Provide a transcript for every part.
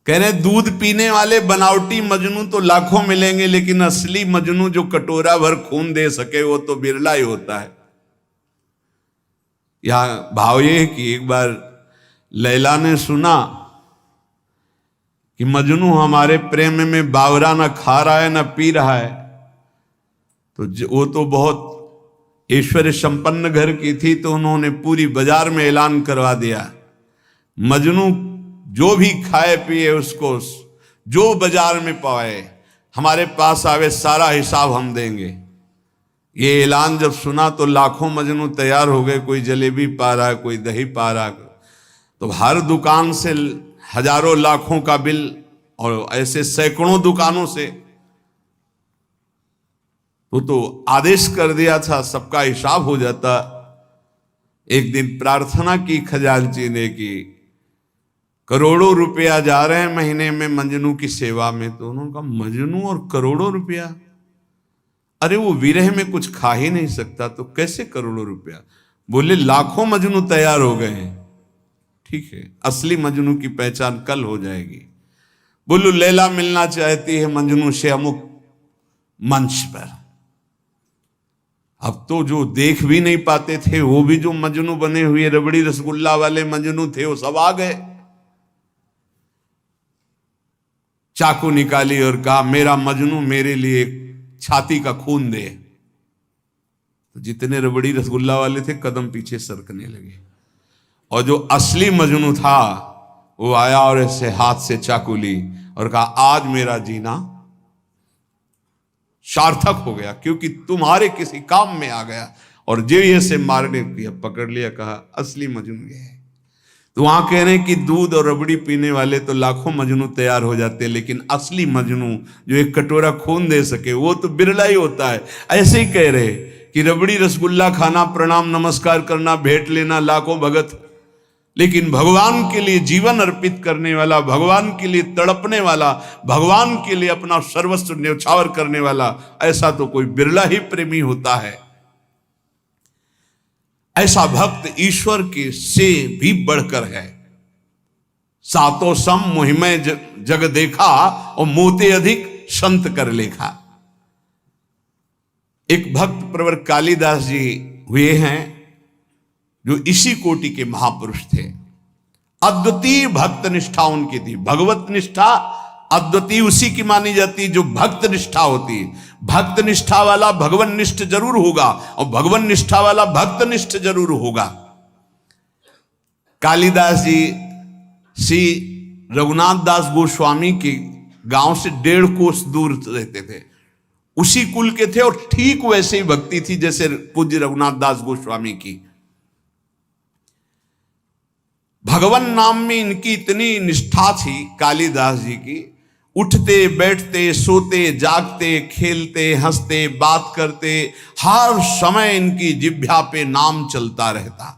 कह रहे दूध पीने वाले बनावटी मजनू तो लाखों मिलेंगे, लेकिन असली मजनू जो कटोरा भर खून दे सके वो तो बिरला ही होता है। यहां भाव ये है कि एक बार लैला ने सुना कि मजनू हमारे प्रेम में बावरा न खा रहा है न पी रहा है, तो वो तो बहुत ऐश्वर्य संपन्न घर की थी, तो उन्होंने पूरी बाजार में ऐलान करवा दिया, मजनू जो भी खाए पिए उसको जो बाजार में पाए हमारे पास आवे, सारा हिसाब हम देंगे। ये ऐलान जब सुना तो लाखों मजनू तैयार हो गए, कोई जलेबी पा रहा है, कोई दही पा रहा है, तो हर दुकान से हजारों लाखों का बिल, और ऐसे सैकड़ों दुकानों से तो आदेश कर दिया था सबका हिसाब हो जाता। एक दिन प्रार्थना की खजांची ने कि करोड़ों रुपया जा रहे हैं महीने में मजनू की सेवा में, तो उन्होंने कहा मजनू और करोड़ों रुपया, अरे वो विरह में कुछ खा ही नहीं सकता तो कैसे करोड़ों रुपया। बोले लाखों मजनू तैयार हो गए हैं, ठीक है असली मजनू की पहचान कल हो जाएगी। बोलो लैला मिलना चाहती है मजनू से अमुक मंच पर। अब तो जो देख भी नहीं पाते थे वो भी जो मजनू बने हुए रबड़ी रसगुल्ला वाले मजनू थे वो सब आ गए। चाकू निकाली और कहा मेरा मजनू मेरे लिए छाती का खून दे। तो जितने रबड़ी रसगुल्ला वाले थे कदम पीछे सरकने लगे, और जो असली मजनू था वो आया और ऐसे हाथ से चाकू ली और कहा आज मेरा जीना सार्थक हो गया, क्योंकि तुम्हारे किसी काम में आ गया। और जो ये से मारने किया, पकड़ लिया, कहा असली मजनू ये है। तो वहां कह रहे हैं कि दूध और रबड़ी पीने वाले तो लाखों मजनू तैयार हो जाते हैं, लेकिन असली मजनू जो एक कटोरा खून दे सके वो तो बिरला ही होता है। ऐसे ही कह रहे कि रबड़ी रसगुल्ला खाना, प्रणाम नमस्कार करना, भेंट लेना लाखों भगत, लेकिन भगवान के लिए जीवन अर्पित करने वाला, भगवान के लिए तड़पने वाला, भगवान के लिए अपना सर्वस्व न्यौछावर करने वाला, ऐसा तो कोई बिरला ही प्रेमी होता है। ऐसा भक्त ईश्वर के से भी बढ़कर है। सातों सम मोहिमय जग देखा और मोते अधिक संत कर लेखा। एक भक्त प्रवर कालिदास जी हुए हैं जो इसी कोटि के महापुरुष थे। अद्वितीय भक्त निष्ठा उनकी थी। भगवत निष्ठा अद्वितीय उसी की मानी जाती जो भक्त निष्ठा होती है। भक्त निष्ठा वाला भगवान निष्ठ जरूर होगा और भगवान निष्ठा वाला भक्त निष्ठ जरूर होगा। कालिदास जी श्री रघुनाथ दास गोस्वामी के गांव से 1.5 कोस दूर रहते थे, उसी कुल के थे, और ठीक वैसे ही भक्ति थी जैसे पूज्य रघुनाथ दास गोस्वामी की। भगवान नाम में इनकी इतनी निष्ठा थी कालिदास जी की, उठते बैठते सोते जागते खेलते हंसते बात करते हर समय इनकी जिह्वा पे नाम चलता रहता।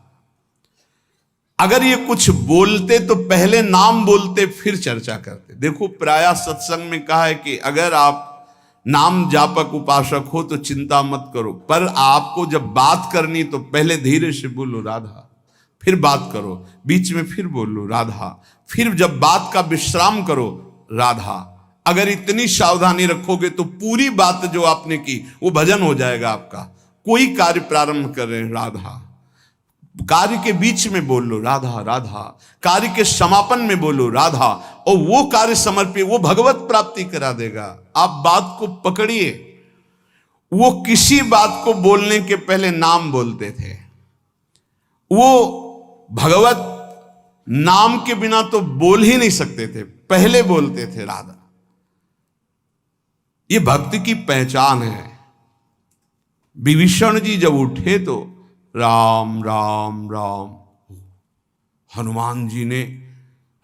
अगर ये कुछ बोलते तो पहले नाम बोलते फिर चर्चा करते। देखो प्रायः सत्संग में कहा है कि अगर आप नाम जापक उपासक हो तो चिंता मत करो, पर आपको जब बात करनी तो पहले धीरे से बोलो राधा, फिर बात करो, बीच में फिर बोलो राधा, फिर जब बात का विश्राम करो राधा। अगर इतनी सावधानी रखोगे तो पूरी बात जो आपने की वो भजन हो जाएगा आपका। कोई कार्य प्रारंभ कर रहे हैं राधा, कार्य के बीच में बोलो राधा राधा, कार्य के समापन में बोलो राधा, और वो कार्य समर्पित वो भगवत प्राप्ति करा देगा। आप बात को पकड़िए। वो किसी बात को बोलने के पहले नाम बोलते थे। वो भगवत नाम के बिना तो बोल ही नहीं सकते थे, पहले बोलते थे राधा। ये भक्ति की पहचान है। विभीषण जी जब उठे तो राम राम राम, हनुमान जी ने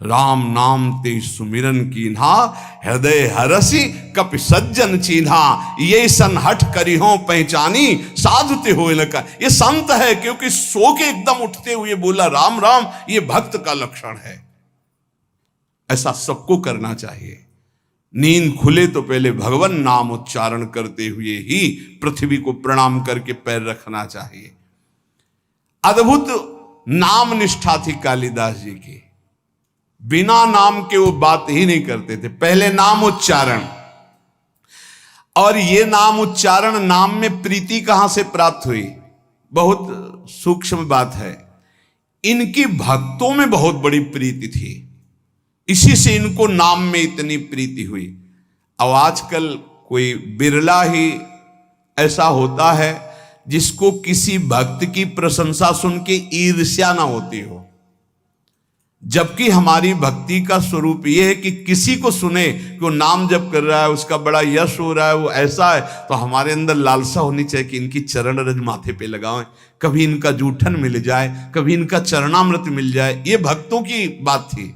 राम नाम ते सुमिरन कीन्हा, हृदय हरसि कपि सज्जन चीन्हा, ये सन हठ करी हो पहचानी, साधुते हो लका। ये संत है क्योंकि सो के एकदम उठते हुए बोला राम राम। ये भक्त का लक्षण है। ऐसा सबको करना चाहिए। नींद खुले तो पहले भगवान नाम उच्चारण करते हुए ही पृथ्वी को प्रणाम करके पैर रखना चाहिए। अद्भुत नाम निष्ठा थी कालिदास जी की। बिना नाम के वो बात ही नहीं करते थे। पहले नाम उच्चारण, और ये नाम उच्चारण, नाम में प्रीति कहां से प्राप्त हुई, बहुत सूक्ष्म बात है। इनकी भक्तों में बहुत बड़ी प्रीति थी, इसी से इनको नाम में इतनी प्रीति हुई। अब आजकल कोई बिरला ही ऐसा होता है जिसको किसी भक्त की प्रशंसा सुन के ईर्ष्या ना होती हो, जबकि हमारी भक्ति का स्वरूप यह है कि किसी को सुने कि वो नाम जप कर रहा है, उसका बड़ा यश हो रहा है, वो ऐसा है, तो हमारे अंदर लालसा होनी चाहिए कि इनकी चरण रज माथे पे लगाएं, कभी इनका जूठन मिल जाए, कभी इनका चरणामृत मिल जाए। ये भक्तों की बात थी।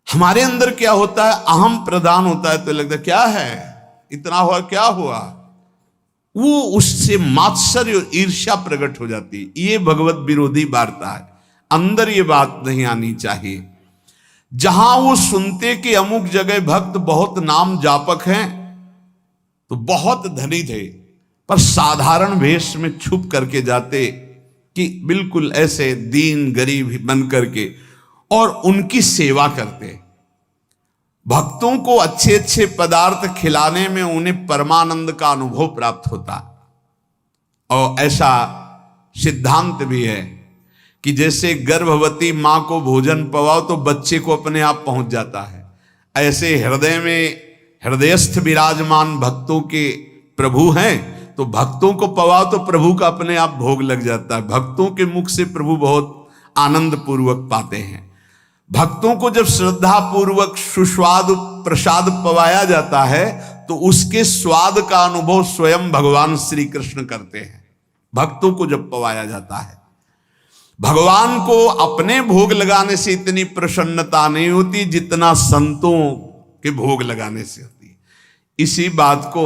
हमारे अंदर क्या होता है, अहम प्रदान होता है, तो लगता है क्या है, इतना हुआ, क्या हुआ, वो उससे मात्सर्य और ईर्ष्या प्रकट हो जाती है। ये भगवत विरोधी वार्ता है, अंदर ये बात नहीं आनी चाहिए। जहां वो सुनते कि अमुक जगह भक्त बहुत नाम जापक हैं, तो बहुत धनी थे, पर साधारण वेश में छुप करके जाते कि बिल्कुल ऐसे दीन गरीब बन करके, और उनकी सेवा करते। भक्तों को अच्छे अच्छे पदार्थ खिलाने में उन्हें परमानंद का अनुभव प्राप्त होता। और ऐसा सिद्धांत भी है कि जैसे गर्भवती मां को भोजन पवाओ तो बच्चे को अपने आप पहुंच जाता है, ऐसे हृदय में हृदयस्थ विराजमान भक्तों के प्रभु हैं, तो भक्तों को पवाओ तो प्रभु का अपने आप भोग लग जाता है। भक्तों के मुख से प्रभु बहुत आनंद पूर्वक पाते हैं। भक्तों को जब श्रद्धा पूर्वक सुस्वाद प्रसाद पवाया जाता है, तो उसके स्वाद का अनुभव स्वयं भगवान श्री कृष्ण करते हैं। भक्तों को जब पवाया जाता है, भगवान को अपने भोग लगाने से इतनी प्रसन्नता नहीं होती जितना संतों के भोग लगाने से होती है। इसी बात को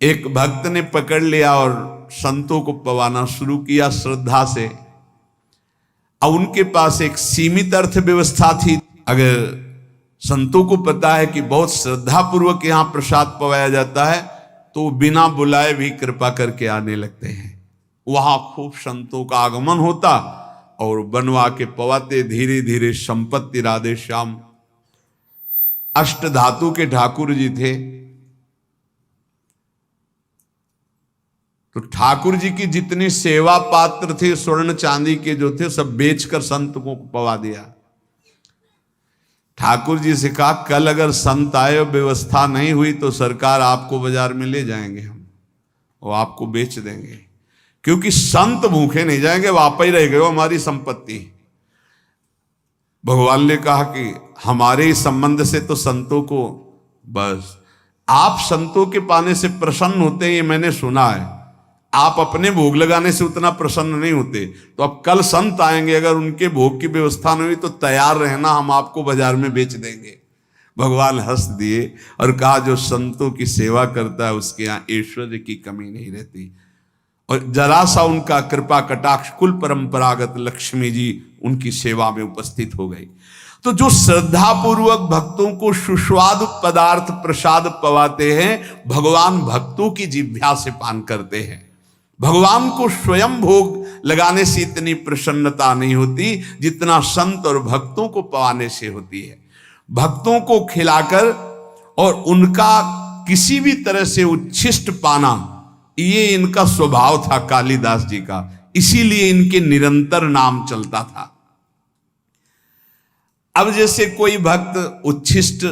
एक भक्त ने पकड़ लिया और संतों को पवाना शुरू किया श्रद्धा से। अब उनके पास एक सीमित अर्थव्यवस्था थी। अगर संतों को पता है कि बहुत श्रद्धा पूर्वक यहां प्रसाद पवाया जाता है, तो बिना बुलाए भी कृपा करके आने लगते हैं। वहां खूब संतों का आगमन होता और बनवा के पवाते। धीरे धीरे संपत्ति राधे श्याम। अष्ट धातु के ठाकुर जी थे, तो ठाकुर जी की जितनी सेवा पात्र थे स्वर्ण चांदी के जो थे, सब बेचकर संत को पवा दिया। ठाकुर जी से कहा, कल अगर संत आए और व्यवस्था नहीं हुई तो सरकार आपको बाजार में ले जाएंगे हम, और आपको बेच देंगे, क्योंकि संत भूखे नहीं जाएंगे, वो आप ही रह गए, वो हमारी संपत्ति। भगवान ने कहा कि हमारे संबंध से तो संतों को, बस आप संतों के पाने से प्रसन्न होते हैं, ये मैंने सुना है। आप अपने भोग लगाने से उतना प्रसन्न नहीं होते। तो अब कल संत आएंगे, अगर उनके भोग की व्यवस्था नहीं हुई तो तैयार रहना, हम आपको बाजार में बेच देंगे। भगवान हंस दिए और कहा, जो संतों की सेवा करता है उसके यहाँ ऐश्वर्य की कमी नहीं रहती। और जरा सा उनका कृपा कटाक्ष, कुल परंपरागत लक्ष्मी जी उनकी सेवा में उपस्थित हो गई। तो जो श्रद्धा पूर्वक भक्तों को सुस्वादु पदार्थ प्रसाद पवाते हैं, भगवान भक्तों की जिह्वा से पान करते हैं। भगवान को स्वयं भोग लगाने से इतनी प्रसन्नता नहीं होती जितना संत और भक्तों को पवाने से होती है। भक्तों को खिलाकर और उनका किसी भी तरह से उच्छिष्ट पाना, ये इनका स्वभाव था कालिदास जी का। इसीलिए इनके निरंतर नाम चलता था। अब जैसे कोई भक्त उच्छिष्ट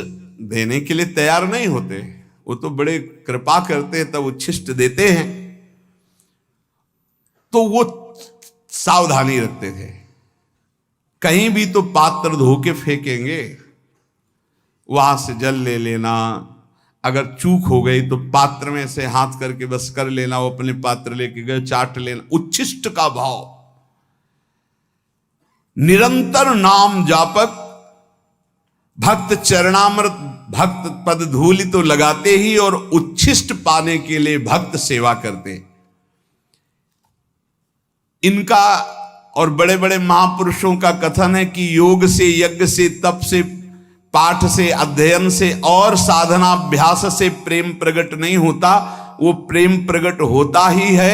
देने के लिए तैयार नहीं होते, वो तो बड़े कृपा करते हैं तब उच्छिष्ट देते हैं, तो वो सावधानी रखते थे। कहीं भी तो पात्र धो के फेंकेंगे, वहां से जल ले लेना, अगर चूक हो गई तो पात्र में से हाथ करके बस कर लेना, वो अपने पात्र लेके गए चाट लेना। उच्छिष्ट का भाव, निरंतर नाम जापक भक्त चरणामृत भक्त पद धूलि तो लगाते ही, और उच्छिष्ट पाने के लिए भक्त सेवा करते। इनका और बड़े बड़े महापुरुषों का कथन है कि योग से, यज्ञ से, तप से, पाठ से, अध्ययन से और साधनाभ्यास से प्रेम प्रकट नहीं होता। वो प्रेम प्रकट होता ही है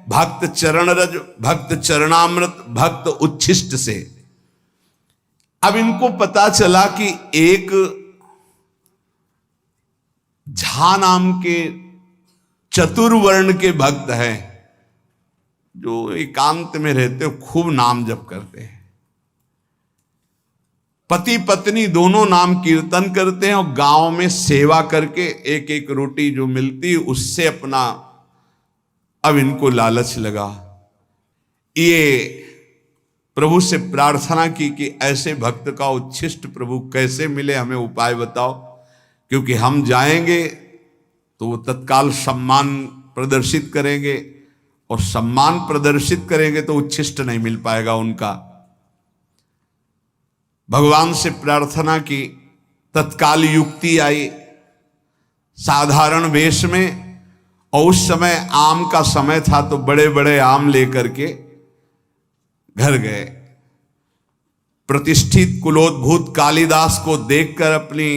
भक्त चरण रज, भक्त चरणामृत, भक्त उच्छिष्ट से। अब इनको पता चला कि एक झा नाम के चतुर्वर्ण के भक्त हैं जो एकांत में रहते हो, खूब नाम जप करते हैं। पति पत्नी दोनों नाम कीर्तन करते हैं और गांव में सेवा करके एक एक रोटी जो मिलती उससे अपना, अब इनको लालच लगा। ये प्रभु से प्रार्थना की कि ऐसे भक्त का उच्छिष्ट प्रभु कैसे मिले, हमें उपाय बताओ, क्योंकि हम जाएंगे तो वो तत्काल सम्मान प्रदर्शित करेंगे और सम्मान प्रदर्शित करेंगे तो उच्छिष्ट नहीं मिल पाएगा उनका। भगवान से प्रार्थना की, तत्काल युक्ति आई साधारण वेश में, और उस समय आम का समय था तो बड़े बड़े आम लेकर के घर गए। प्रतिष्ठित कुलोद्भूत कालिदास को देखकर अपनी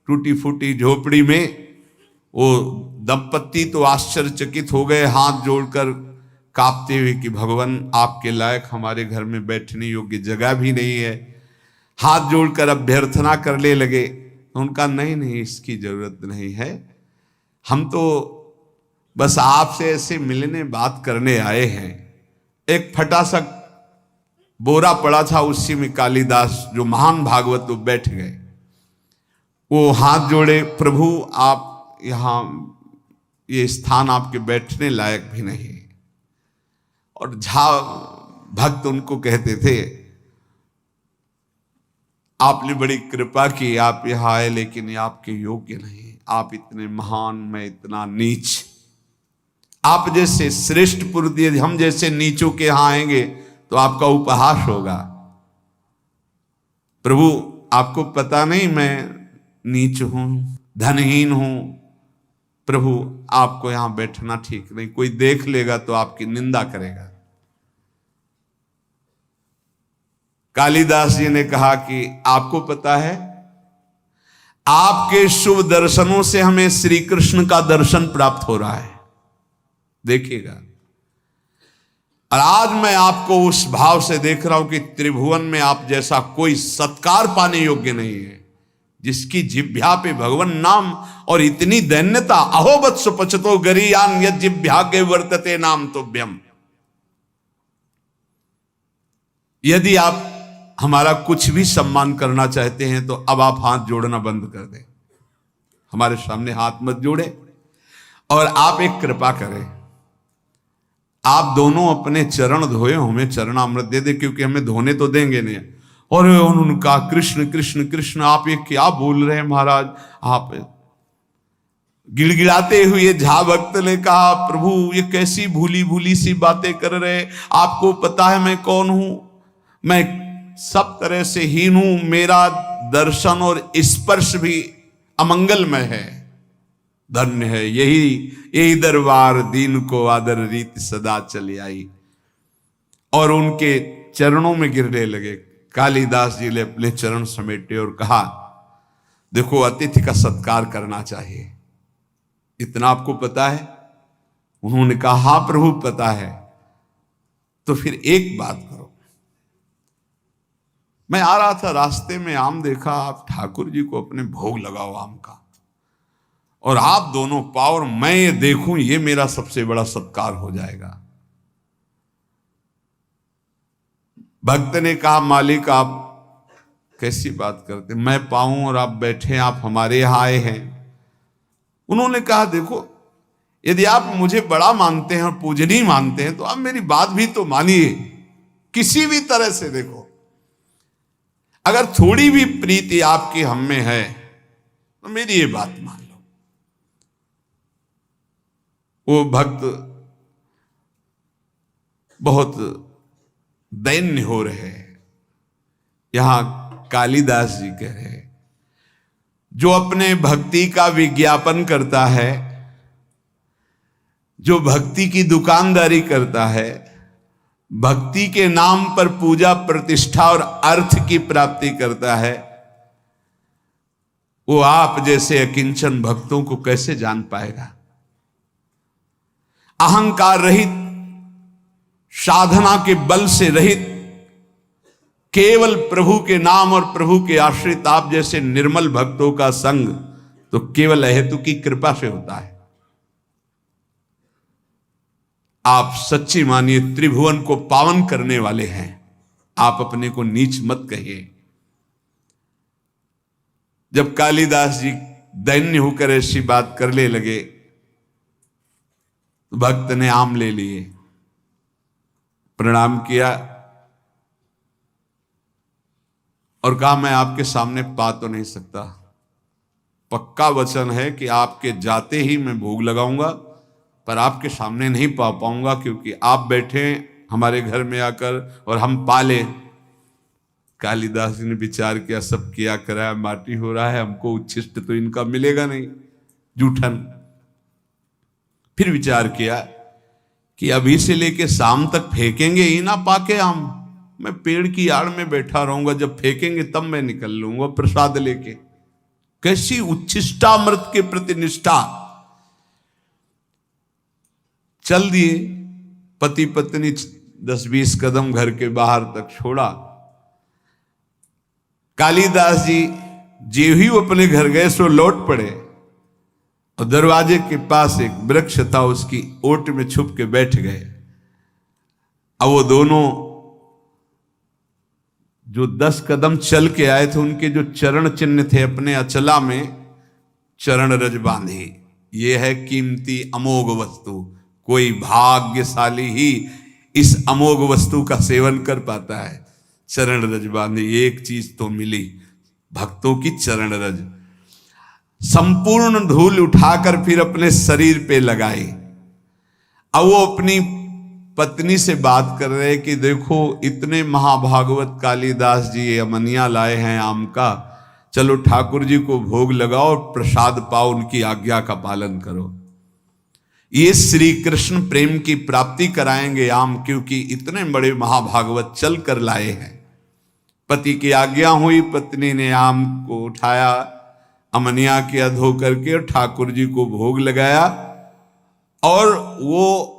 टूटी फूटी झोपड़ी में वो दंपत्ति तो आश्चर्यचकित हो गए, हाथ जोड़कर कांपते हुए कि भगवान आपके लायक हमारे घर में बैठने योग्य जगह भी नहीं है। हाथ जोड़कर अभ्यर्थना करने लगे। तो उनका नहीं, इसकी जरूरत नहीं है, हम तो बस आपसे ऐसे मिलने बात करने आए हैं। एक फटा सा बोरा पड़ा था, उसी में कालिदास जो महान भागवत वो बैठ गए। वो हाथ जोड़े, प्रभु आप यहाँ, ये स्थान आपके बैठने लायक भी नहीं। और झा भक्त उनको कहते थे, आपने बड़ी कृपा की, आप यहाँ आए, लेकिन ये आपके योग्य नहीं। आप इतने महान, मैं इतना नीच। आप जैसे श्रेष्ठ पुरुष यदि हम जैसे नीचों के यहाँ आएंगे तो आपका उपहास होगा। प्रभु आपको पता नहीं मैं नीच हूं, धनहीन हूं। प्रभु आपको यहां बैठना ठीक नहीं, कोई देख लेगा तो आपकी निंदा करेगा। कालिदास जी ने कहा कि आपको पता है, आपके शुभ दर्शनों से हमें श्री कृष्ण का दर्शन प्राप्त हो रहा है, देखिएगा। और आज मैं आपको उस भाव से देख रहा हूं कि त्रिभुवन में आप जैसा कोई सत्कार पाने योग्य नहीं है, जिसकी जिह्वा पे भगवान नाम और इतनी दैन्यता। अहोबत सुपचतो गरीयान यद जिह्वा के वर्तते नाम तुभ्यम। यदि आप हमारा कुछ भी सम्मान करना चाहते हैं तो अब आप हाथ जोड़ना बंद कर दें, हमारे सामने हाथ मत जोड़े। और आप एक कृपा करें, आप दोनों अपने चरण धोए, हमें चरणामृत दे दे, क्योंकि हमें धोने तो देंगे नहीं। और उनका कृष्ण कृष्ण कृष्ण, आप ये क्या बोल रहे हैं महाराज। आप गिड़गिड़ाते हुए झा भक्त ने कहा, प्रभु ये कैसी भूली भूली सी बातें कर रहे, आपको पता है मैं कौन हूं, मैं सब तरह से हीन हूं, मेरा दर्शन और स्पर्श भी अमंगलमय है। धन्य है यही दरबार, दीन को आदर रीत सदा चली आई। और उनके चरणों में गिरने लगे। कालिदास जी ने अपने चरण समेटे और कहा, देखो अतिथि का सत्कार करना चाहिए, इतना आपको पता है। उन्होंने कहा, हां प्रभु पता है। तो फिर एक बात करो, मैं आ रहा था रास्ते में आम देखा, आप ठाकुर जी को अपने भोग लगाओ आम का, और आप दोनों पाओ और मैं ये देखूं, ये मेरा सबसे बड़ा सत्कार हो जाएगा। भक्त ने कहा, मालिक आप कैसी बात करते, मैं पाऊं और आप बैठे, आप हमारे यहां आए हैं। उन्होंने कहा, देखो यदि आप मुझे बड़ा मानते हैं और पूजनीय मानते हैं तो आप मेरी बात भी तो मानिए, किसी भी तरह से। देखो अगर थोड़ी भी प्रीति आपकी हम में है तो मेरी ये बात मान लो। वो भक्त बहुत दैन्य हो रहे हैं। यहां कालिदास जी कह रहे हैं, जो अपने भक्ति का विज्ञापन करता है, जो भक्ति की दुकानदारी करता है, भक्ति के नाम पर पूजा प्रतिष्ठा और अर्थ की प्राप्ति करता है, वो आप जैसे अकिंचन भक्तों को कैसे जान पाएगा। अहंकार रहित, साधना के बल से रहित, केवल प्रभु के नाम और प्रभु के आश्रित आप जैसे निर्मल भक्तों का संग तो केवल अहेतु की कृपा से होता है। आप सच्ची मानिए त्रिभुवन को पावन करने वाले हैं, आप अपने को नीच मत कहिए। जब कालिदास जी दैन्य होकर ऐसी बात करने लगे तो भक्त ने आम ले लिए, प्रणाम किया और कहा मैं आपके सामने पा तो नहीं सकता, पक्का वचन है कि आपके जाते ही मैं भोग लगाऊंगा, पर आपके सामने नहीं पा पाऊंगा क्योंकि आप बैठे हमारे घर में आकर और हम पाले। कालिदास जी ने विचार किया, सब किया कराया माटी हो रहा है, हमको उच्छिष्ट तो इनका मिलेगा नहीं, जूठन। फिर विचार किया कि अभी से लेके शाम तक फेंकेंगे ही ना पाके आम, मैं पेड़ की आड़ में बैठा रहूंगा, जब फेंकेंगे तब मैं निकल लूंगा प्रसाद लेके। कैसी उच्छिष्टामृत के प्रति निष्ठा। चल दिए, पति पत्नी 10-20 कदम घर के बाहर तक छोड़ा। कालिदास जी जे ही अपने घर गए सो लौट पड़े और दरवाजे के पास एक वृक्ष था, उसकी ओट में छुप के बैठ गए। अब वो दोनों जो 10 कदम चल के आए थे उनके जो चरण चिन्ह थे अपने अचला में चरण रज बांधे। ये है कीमती अमोघ वस्तु, कोई भाग्यशाली ही इस अमोघ वस्तु का सेवन कर पाता है। चरण रज बांधे, एक चीज तो मिली, भक्तों की चरण रज। संपूर्ण धूल उठाकर फिर अपने शरीर पे लगाई। अब वो अपनी पत्नी से बात कर रहे कि देखो इतने महाभागवत कालिदास जी ये अमनिया लाए हैं आम का, चलो ठाकुर जी को भोग लगाओ और प्रसाद पाओ, उनकी आज्ञा का पालन करो। ये श्री कृष्ण प्रेम की प्राप्ति कराएंगे आम, क्योंकि इतने बड़े महाभागवत चल कर लाए हैं। पति की आज्ञा हुई, पत्नी ने आम को उठाया, अमनिया किया धो करके और ठाकुर जी को भोग लगाया। और वो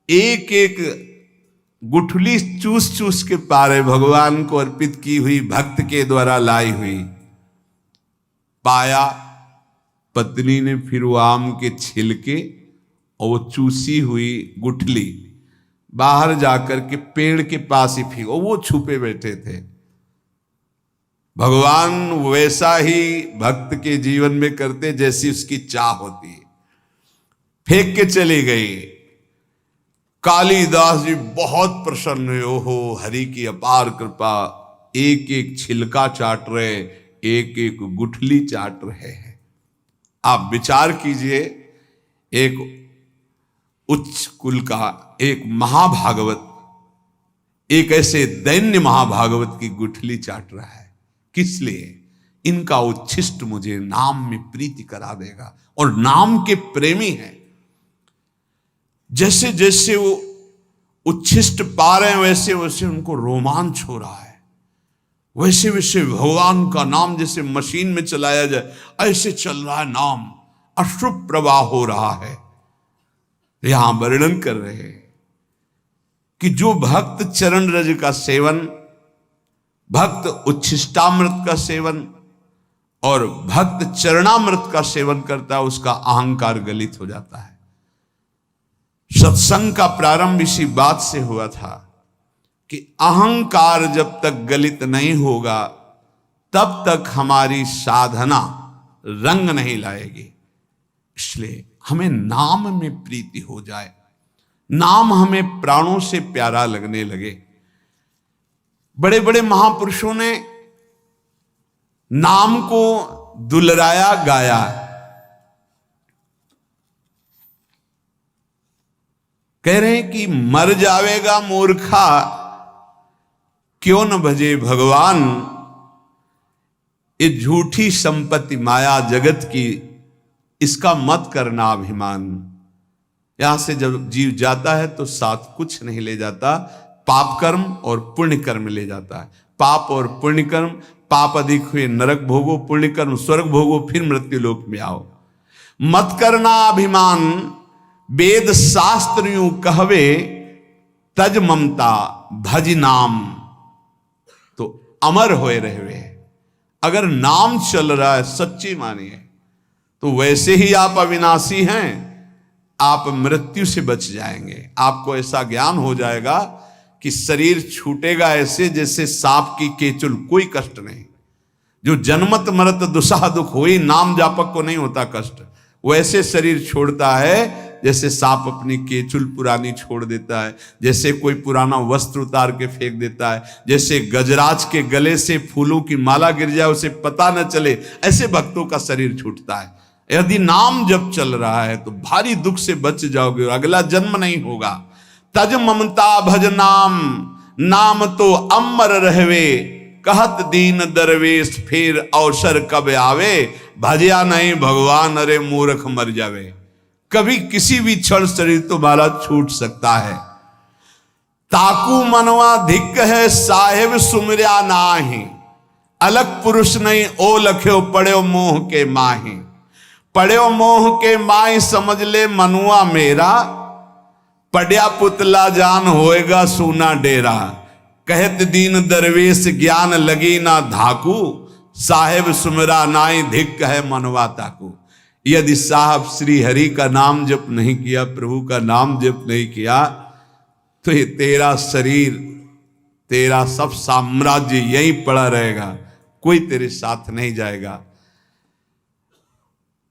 एक एक गुठली चूस चूस के पारे भगवान को अर्पित की हुई, भक्त के द्वारा लाई हुई पाया। पत्नी ने फिर वो आम के छिलके और वो चूसी हुई गुठली बाहर जाकर के पेड़ के पास ही फेंको, वो छुपे बैठे थे। भगवान वैसा ही भक्त के जीवन में करते जैसी उसकी चाह होती है। फेंक के चली गई। कालिदास जी बहुत प्रसन्न हुए, ओहो हरि की अपार कृपा, एक एक छिलका चाट रहे, एक एक गुठली चाट रहे हैं। आप विचार कीजिए, एक उच्च कुल का एक महाभागवत एक ऐसे दैन्य महाभागवत की गुठली चाट रहा है। किस लिए? इनका उच्छिष्ट मुझे नाम में प्रीति करा देगा, और नाम के प्रेमी हैं। जैसे जैसे वो उच्छिष्ट पा रहे हैं वैसे वैसे उनको रोमांच हो रहा है, वैसे वैसे भगवान का नाम जैसे मशीन में चलाया जाए ऐसे चल रहा है नाम, अश्रुप प्रवाह हो रहा है। यहां वर्णन कर रहे हैं कि जो भक्त चरण रज का सेवन, भक्त उच्छिष्टामृत का सेवन और भक्त चरणामृत का सेवन करता है, उसका अहंकार गलित हो जाता है। सत्संग का प्रारंभ इसी बात से हुआ था कि अहंकार जब तक गलित नहीं होगा तब तक हमारी साधना रंग नहीं लाएगी। इसलिए हमें नाम में प्रीति हो जाए, नाम हमें प्राणों से प्यारा लगने लगे। बड़े बड़े महापुरुषों ने नाम को दुलराया गाया। कह रहे हैं कि मर जावेगा मूर्खा क्यों न भजे भगवान, ये झूठी संपत्ति माया जगत की, इसका मत करना अभिमान। यहां से जब जीव जाता है तो साथ कुछ नहीं ले जाता, पाप कर्म और पुण्य कर्म ले जाता है। पाप और पुण्य कर्म, पाप अधिक हुए नरक भोगो, पुण्य कर्म स्वर्ग भोगो, फिर मृत्यु लोक में आओ। मत करना अभिमान, वेद शास्त्र यूं कहवे, तज ममता भज नाम। तो अमर होए रहे। अगर नाम चल रहा है सच्ची मानिए, तो वैसे ही आप अविनाशी हैं, आप मृत्यु से बच जाएंगे। आपको ऐसा ज्ञान हो जाएगा कि शरीर छूटेगा ऐसे जैसे सांप की केचुल, कोई कष्ट नहीं। जो जन्मत मरत दुसाह दुख हुई, नाम जापक को नहीं होता कष्ट, वैसे शरीर छोड़ता है जैसे सांप अपनी केचुल पुरानी छोड़ देता है, जैसे कोई पुराना वस्त्र उतार के फेंक देता है, जैसे गजराज के गले से फूलों की माला गिर जाए उसे पता न चले, ऐसे भक्तों का शरीर छूटता है। यदि नाम जब चल रहा है तो भारी दुख से बच जाओगे और अगला जन्म नहीं होगा। तज ममता भज नाम, नाम तो अमर रहवे, कहत दीन दरवेश फिर अवसर कब आवे, भजिया नहीं भगवान अरे मूर्ख मर जावे। कभी किसी भी क्षण शरीर तुम्हारा छूट सकता है। ताकू मनवा धिक है साहेब सुमरिया नाही, अलग पुरुष नहीं ओ लख्यो पड़ो मोह के माही। पड़ो मोह के माही समझ ले मनुआ मेरा, पड़या पुतला जान होएगा सूना डेरा। कहत दीन दरवेश ज्ञान लगी ना धाकू, साहेब सुमरा नाई धिक है मनवा ताकू। यदि साहब श्री हरि का नाम जप नहीं किया, प्रभु का नाम जप नहीं किया, तो ये तेरा शरीर, तेरा सब साम्राज्य यहीं पड़ा रहेगा, कोई तेरे साथ नहीं जाएगा।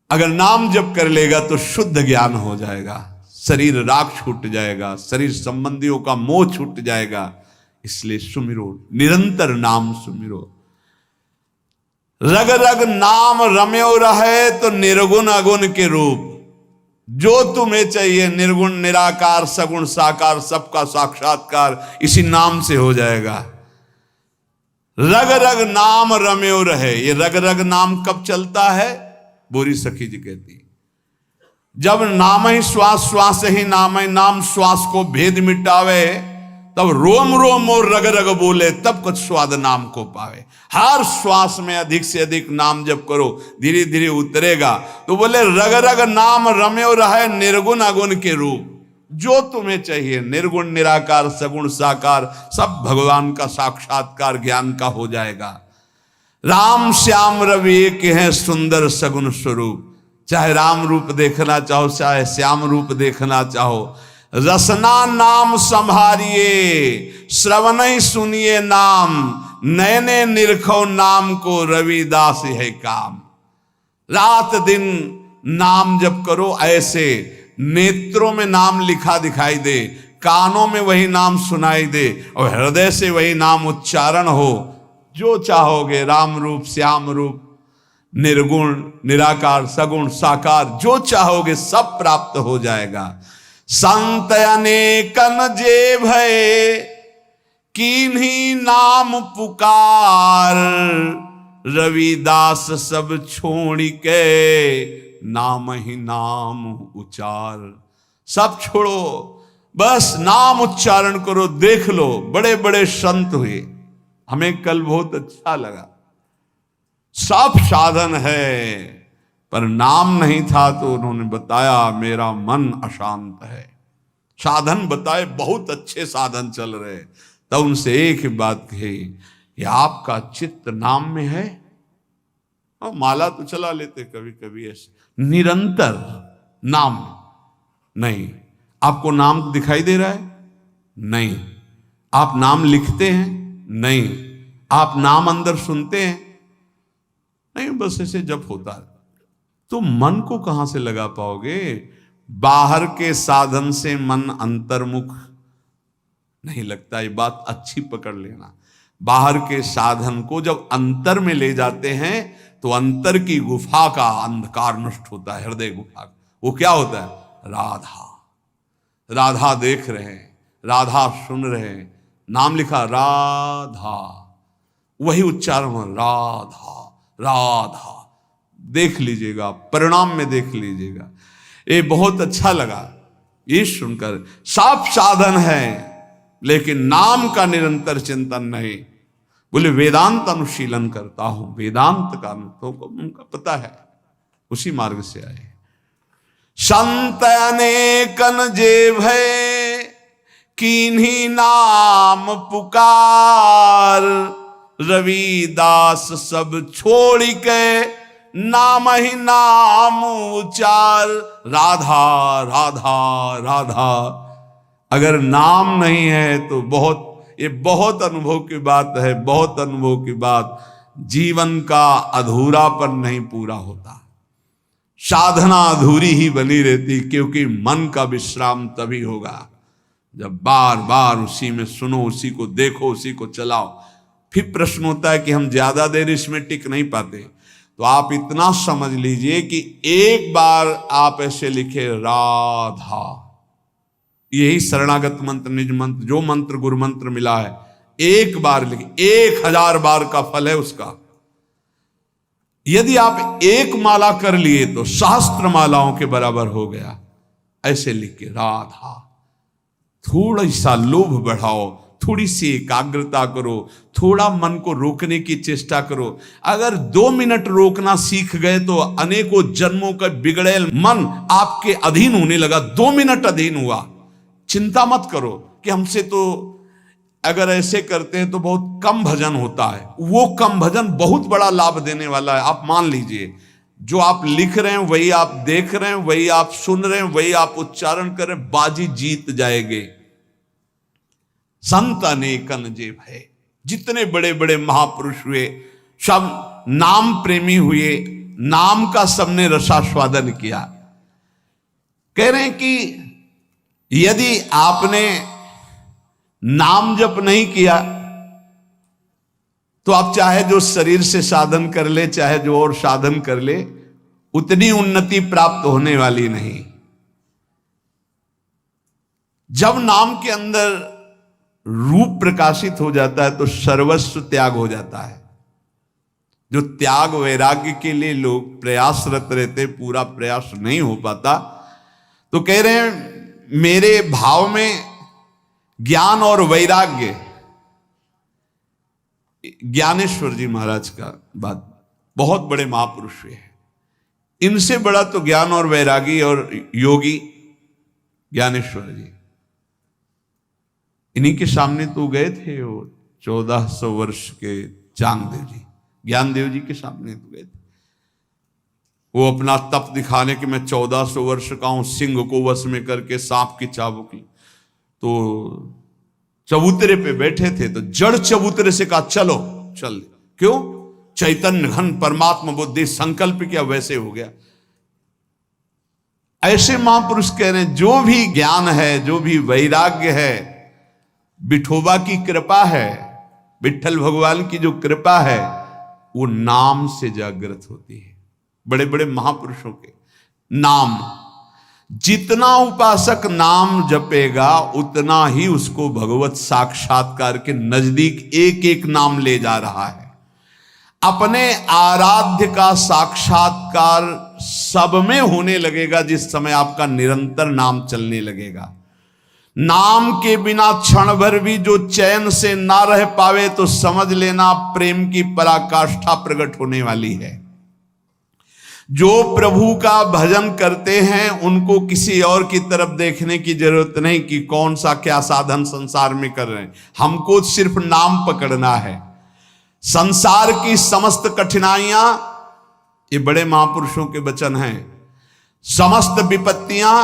अगर नाम जप कर लेगा तो शुद्ध ज्ञान हो जाएगा, शरीर राग छूट जाएगा, शरीर संबंधियों का मोह छूट जाएगा। इसलिए सुमिरो, निरंतर नाम सुमिरो। रग रग नाम रम्यो रहे तो निर्गुण अगुण के रूप, जो तुम्हें चाहिए निर्गुण निराकार सगुण साकार सबका साक्षात्कार इसी नाम से हो जाएगा। रग रग नाम रम्यो रहे, ये रग रग नाम कब चलता है? बोरी सखी जी कहती, जब नाम ही श्वास, श्वास ही नाम ही नाम श्वास को भेद मिटावे, तब रोम रोम और रग रग बोले, तब कुछ स्वाद नाम को पावे। हर श्वास में अधिक से अधिक नाम जप करो, धीरे धीरे उतरेगा। तो बोले रग रग नाम रम्यो रहे निर्गुण अगुण के रूप, जो तुम्हें चाहिए निर्गुण निराकार सगुण साकार सब भगवान का साक्षात्कार ज्ञान का हो जाएगा। राम श्याम रवि एक है सुंदर सगुण स्वरूप, चाहे राम रूप देखना चाहो चाहे श्याम रूप देखना चाहो। रसना नाम संभारिए, श्रवण सुनिए नाम, नैने निरखो नाम को रविदास है काम। रात दिन नाम जप करो, ऐसे नेत्रों में नाम लिखा दिखाई दे, कानों में वही नाम सुनाई दे और हृदय से वही नाम उच्चारण हो। जो चाहोगे राम रूप श्याम रूप निर्गुण निराकार सगुण साकार जो चाहोगे सब प्राप्त हो जाएगा। संत अनेकन जे भय कीन्ही नाम पुकार, रविदास सब छोड़ के नाम ही नाम उचार। सब छोड़ो, बस नाम उच्चारण करो। देख लो बड़े बड़े संत हुए, हमें कल बहुत अच्छा लगा। सब साधन है पर नाम नहीं था तो उन्होंने बताया मेरा मन अशांत है। साधन बताए, बहुत अच्छे साधन चल रहे, तब उनसे एक ही बात कही कि आपका चित्त नाम में है। और माला तो चला लेते कभी कभी ऐसे, निरंतर नाम नहीं। आपको नाम दिखाई दे रहा है? नहीं। आप नाम लिखते हैं? नहीं। आप नाम अंदर सुनते हैं? नहीं, बस ऐसे जब होता है। तो मन को कहां से लगा पाओगे? बाहर के साधन से मन अंतर्मुख नहीं लगता। ये बात अच्छी पकड़ लेना। बाहर के साधन को जब अंतर में ले जाते हैं तो अंतर की गुफा का अंधकार नष्ट होता है, हृदय गुफा का। वो क्या होता है? राधा। राधा देख रहे हैं, राधा सुन रहे हैं, नाम लिखा राधा, वही उच्चारण हो राधा राधा। देख लीजिएगा, परिणाम में देख लीजिएगा। ये बहुत अच्छा लगा ये सुनकर। सब साधन है लेकिन नाम का निरंतर चिंतन नहीं। बोले वेदांत अनुशीलन करता हूं, वेदांत का तो उनका पता है, उसी मार्ग से आए। संत अनेकन जे भय कीन्ही नाम पुकार, रविदास सब छोड़ के नाम ही नाम उचार, राधा राधा राधा। अगर नाम नहीं है तो ये बहुत अनुभव की बात है, बहुत अनुभव की बात। जीवन का अधूरापन नहीं पूरा होता, साधना अधूरी ही बनी रहती, क्योंकि मन का विश्राम तभी होगा जब बार बार उसी में सुनो, उसी को देखो, उसी को चलाओ। फिर प्रश्न होता है कि हम ज्यादा देर इसमें टिक नहीं पाते, तो आप इतना समझ लीजिए कि एक बार आप ऐसे लिखे राधा, यही शरणागत मंत्र, निज मंत्र, जो मंत्र गुरु मंत्र मिला है, एक बार लिखे, 1000 बार का फल है उसका। यदि आप एक माला कर लिए तो सहस्त्र मालाओं के बराबर हो गया। ऐसे लिख के राधा, थोड़ा सा लोभ बढ़ाओ, थोड़ी सी एकाग्रता करो, थोड़ा मन को रोकने की चेष्टा करो। अगर 2 मिनट रोकना सीख गए तो अनेकों जन्मों का बिगड़ेल मन आपके अधीन होने लगा। 2 मिनट अधीन हुआ, चिंता मत करो कि हमसे तो अगर ऐसे करते हैं तो बहुत कम भजन होता है। वो कम भजन बहुत बड़ा लाभ देने वाला है। आप मान लीजिए, जो आप लिख रहे हैं वही आप देख रहे हैं, वही आप सुन रहे हैं, वही आप उच्चारण कर रहे हैं, बाजी जीत जाएंगे। संत अनेकन जे भय, जितने बड़े बड़े महापुरुष हुए सब नाम प्रेमी हुए, नाम का सबने रसास्वादन किया। कह रहे हैं कि यदि आपने नाम जप नहीं किया तो आप चाहे जो शरीर से साधन कर ले, चाहे जो और साधन कर ले, उतनी उन्नति प्राप्त होने वाली नहीं। जब नाम के अंदर रूप प्रकाशित हो जाता है तो सर्वस्व त्याग हो जाता है। जो त्याग वैराग्य के लिए लोग प्रयासरत रहते, पूरा प्रयास नहीं हो पाता, तो कह रहे हैं मेरे भाव में ज्ञान और वैराग्य, ज्ञानेश्वर जी महाराज का बात, बहुत बड़े महापुरुष हुए हैं, इनसे बड़ा तो ज्ञान और वैरागी और योगी ज्ञानेश्वर जी। इन्हीं के सामने तो गए थे वो 1400 वर्ष के चांगदेव जी, ज्ञानदेव जी के सामने तो गए थे। वो अपना तप दिखाने कि मैं 1400 वर्ष का हूं, सिंह को वश में करके सांप की चाबुक ली। तो चबूतरे पे बैठे थे तो जड़ चबूतरे से कहा चलो, चल। क्यों? चैतन्य घन परमात्मा बुद्धि, संकल्प किया, वैसे हो गया। ऐसे महापुरुष कह रहे हैं जो भी ज्ञान है, जो भी वैराग्य है, विठोबा की कृपा है, विठल भगवान की जो कृपा है, वो नाम से जागृत होती है। बड़े बड़े महापुरुषों के नाम, जितना उपासक नाम जपेगा उतना ही उसको भगवत साक्षात्कार के नजदीक एक एक नाम ले जा रहा है। अपने आराध्य का साक्षात्कार सब में होने लगेगा जिस समय आपका निरंतर नाम चलने लगेगा। नाम के बिना क्षण भर भी जो चैन से ना रह पावे तो समझ लेना प्रेम की पराकाष्ठा प्रकट होने वाली है। जो प्रभु का भजन करते हैं उनको किसी और की तरफ देखने की जरूरत नहीं कि कौन सा क्या साधन संसार में कर रहे हैं, हमको सिर्फ नाम पकड़ना है। संसार की समस्त कठिनाइयां, ये बड़े महापुरुषों के वचन हैं, समस्त विपत्तियां,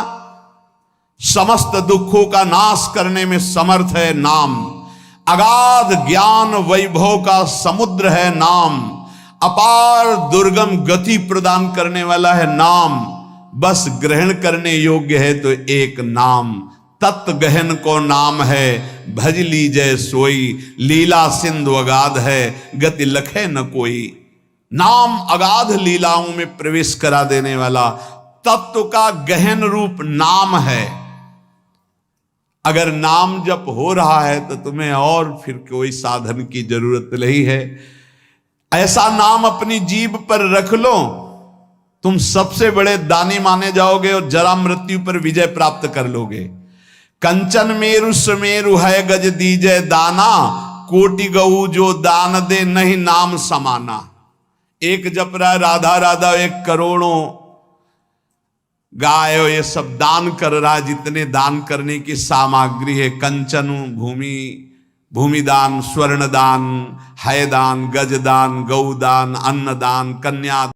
समस्त दुखों का नाश करने में समर्थ है नाम। अगाध ज्ञान वैभव का समुद्र है नाम। अपार दुर्गम गति प्रदान करने वाला है नाम। बस ग्रहण करने योग्य है तो एक नाम। तत्व गहन को नाम है, भज लीजय सोई। लीला सिंधु अगाध है, गति लखे न कोई। नाम अगाध लीलाओं में प्रवेश करा देने वाला तत्व का गहन रूप नाम है। अगर नाम जप हो रहा है तो तुम्हें और फिर कोई साधन की जरूरत नहीं है। ऐसा नाम अपनी जीभ पर रख लो, तुम सबसे बड़े दानी माने जाओगे और जरा मृत्यु पर विजय प्राप्त कर लोगे। कंचन मेरु सुमेरु है गज दीजय दाना। कोटि गऊ जो दान दे नहीं नाम समाना। एक जप रहा है राधा राधा, 1 करोड़ों गाय ये सब दान कर रहा है। जितने दान करने की सामग्री है, कंचन भूमि, भूमिदान, स्वर्णदान, हयदान, गजदान, गौदान, अन्नदान, कन्या